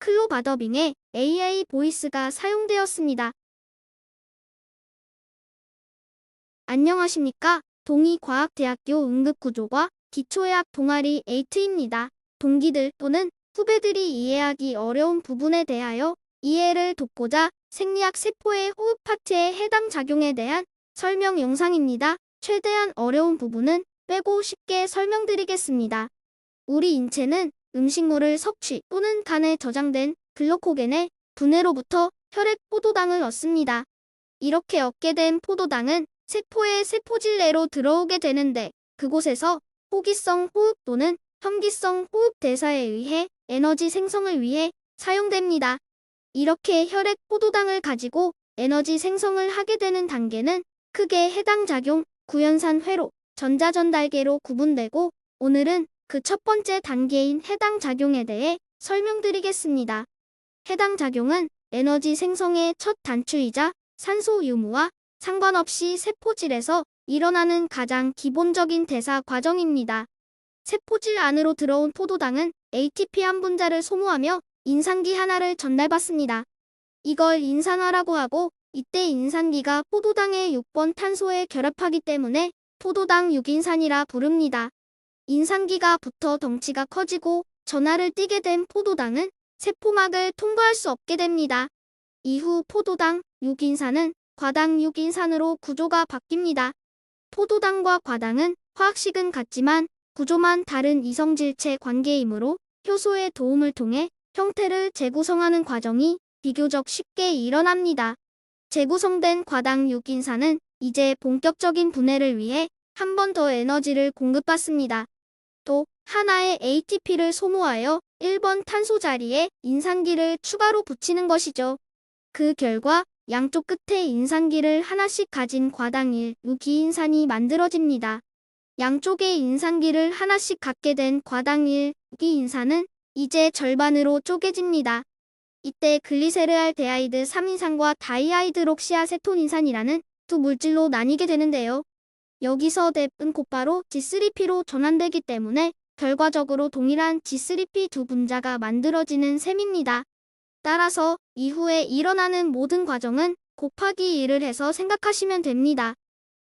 클로바더빙에 AI 보이스가 사용되었습니다. 안녕하십니까? 동의과학대학교 응급구조과 기초의학 동아리 에이트입니다. 동기들 또는 후배들이 이해하기 어려운 부분에 대하여 이해를 돕고자 생리학 세포의 호흡 파트에 해당 작용에 대한 설명 영상입니다. 최대한 어려운 부분은 빼고 쉽게 설명드리겠습니다. 우리 인체는 음식물을 섭취 또는 간에 저장된 글루코겐의 분해로부터 혈액 포도당을 얻습니다. 이렇게 얻게 된 포도당은 세포의 세포질 내로 들어오게 되는데 그곳에서 호기성 호흡 또는 현기성 호흡 대사에 의해 에너지 생성을 위해 사용됩니다. 이렇게 혈액 포도당을 가지고 에너지 생성을 하게 되는 단계는 크게 해당 작용, 구연산 회로, 전자전달계로 구분되고 오늘은 그 첫 번째 단계인 해당 작용에 대해 설명드리겠습니다. 해당 작용은 에너지 생성의 첫 단추이자 산소 유무와 상관없이 세포질에서 일어나는 가장 기본적인 대사 과정입니다. 세포질 안으로 들어온 포도당은 ATP 한 분자를 소모하며 인산기 하나를 전달받습니다. 이걸 인산화라고 하고 이때 인산기가 포도당의 6번 탄소에 결합하기 때문에 포도당 6인산이라 부릅니다. 인산기가 붙어 덩치가 커지고 전하를 띠게 된 포도당은 세포막을 통과할 수 없게 됩니다. 이후 포도당 6인산은 과당 6인산으로 구조가 바뀝니다. 포도당과 과당은 화학식은 같지만 구조만 다른 이성질체 관계이므로 효소의 도움을 통해 형태를 재구성하는 과정이 비교적 쉽게 일어납니다. 재구성된 과당 6인산은 이제 본격적인 분해를 위해 한 번 더 에너지를 공급받습니다. 또 하나의 ATP를 소모하여 1번 탄소 자리에 인산기를 추가로 붙이는 것이죠. 그 결과 양쪽 끝에 인산기를 하나씩 가진 과당 1, 6기인산이 만들어집니다. 양쪽에 인산기를 하나씩 갖게 된 과당 1, 6기인산은 이제 절반으로 쪼개집니다. 이때 글리세르알데하이드 3인산과 다이하이드록시아세톤인산이라는 두 물질로 나뉘게 되는데요. 여기서 뎁은 곧바로 G3P로 전환되기 때문에 결과적으로 동일한 G3P 두 분자가 만들어지는 셈입니다. 따라서 이후에 일어나는 모든 과정은 곱하기 1을 해서 생각하시면 됩니다.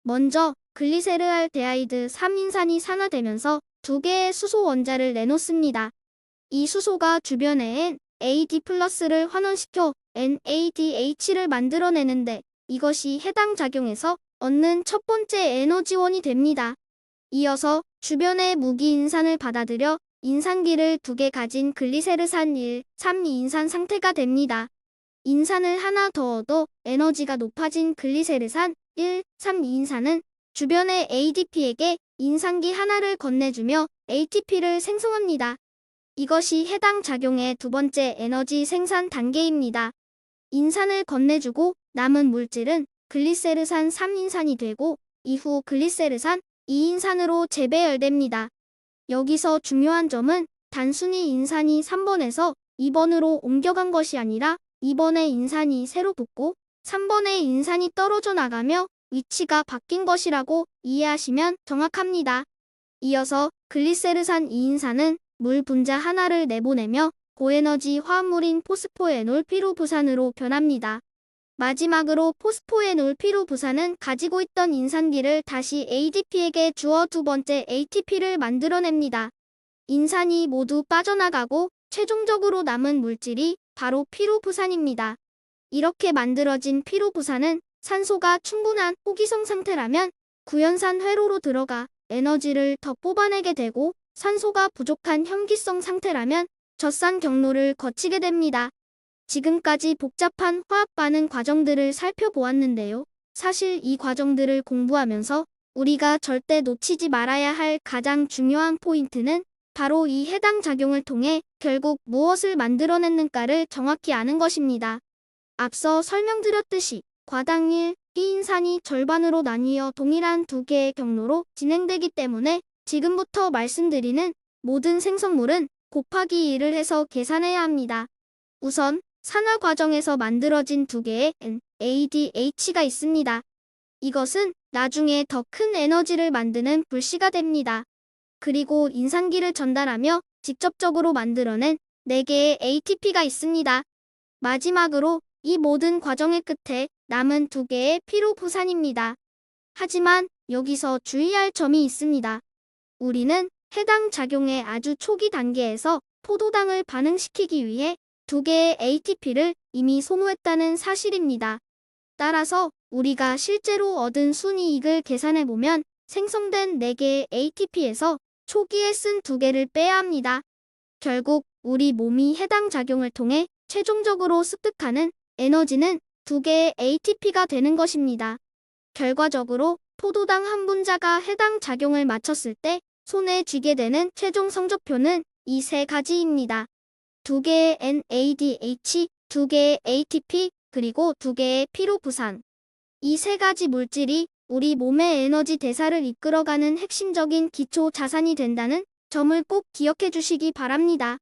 먼저 글리세르알데하이드 3인산이 산화되면서 두 개의 수소 원자를 내놓습니다. 이 수소가 주변에 NAD+를 환원시켜 NADH를 만들어내는데 이것이 해당 작용에서 얻는 첫 번째 에너지원이 됩니다. 이어서 주변의 무기인산을 받아들여 인산기를 2개 가진 글리세르산 1, 3인산 상태가 됩니다. 인산을 하나 더 얻어 에너지가 높아진 글리세르산 1, 3인산은 주변의 ADP에게 인산기 하나를 건네주며 ATP를 생성합니다. 이것이 해당 작용의 두 번째 에너지 생산 단계입니다. 인산을 건네주고 남은 물질은 글리세르산 3인산이 되고 이후 글리세르산 2인산으로 재배열됩니다. 여기서 중요한 점은 단순히 인산이 3번에서 2번으로 옮겨간 것이 아니라 2번에 인산이 새로 붙고 3번에 인산이 떨어져 나가며 위치가 바뀐 것이라고 이해하시면 정확합니다. 이어서 글리세르산 2인산은 물 분자 하나를 내보내며 고에너지 화합물인 포스포에놀 피로부산으로 변합니다. 마지막으로 포스포에놀 피로부산은 가지고 있던 인산기를 다시 ADP에게 주어 두 번째 ATP를 만들어냅니다. 인산이 모두 빠져나가고 최종적으로 남은 물질이 바로 피로부산입니다. 이렇게 만들어진 피로부산은 산소가 충분한 호기성 상태라면 구연산 회로로 들어가 에너지를 더 뽑아내게 되고 산소가 부족한 현기성 상태라면 젖산 경로를 거치게 됩니다. 지금까지 복잡한 화학 반응 과정들을 살펴보았는데요. 사실 이 과정들을 공부하면서 우리가 절대 놓치지 말아야 할 가장 중요한 포인트는 바로 이 해당 작용을 통해 결국 무엇을 만들어냈는가를 정확히 아는 것입니다. 앞서 설명드렸듯이 과당 1, B인산이 절반으로 나뉘어 동일한 두 개의 경로로 진행되기 때문에 지금부터 말씀드리는 모든 생성물은 곱하기 1을 해서 계산해야 합니다. 우선 산화 과정에서 만들어진 두 개의 NADH가 있습니다. 이것은 나중에 더 큰 에너지를 만드는 불씨가 됩니다. 그리고 인산기를 전달하며 직접적으로 만들어낸 4개의 ATP가 있습니다. 마지막으로 이 모든 과정의 끝에 남은 2개의 피로부산입니다. 하지만 여기서 주의할 점이 있습니다. 우리는 해당 작용의 아주 초기 단계에서 포도당을 반응시키기 위해 2개의 ATP를 이미 소모했다는 사실입니다. 따라서 우리가 실제로 얻은 순이익을 계산해보면 생성된 4개의 ATP에서 초기에 쓴 2개를 빼야 합니다. 결국 우리 몸이 해당 작용을 통해 최종적으로 습득하는 에너지는 2개의 ATP가 되는 것입니다. 결과적으로 포도당 한 분자가 해당 작용을 마쳤을 때 손에 쥐게 되는 최종 성적표는 이 3가지입니다. 2개의 NADH, 2개의 ATP, 그리고 2개의 피로부산. 이 3가지 물질이 우리 몸의 에너지 대사를 이끌어가는 핵심적인 기초 자산이 된다는 점을 꼭 기억해 주시기 바랍니다.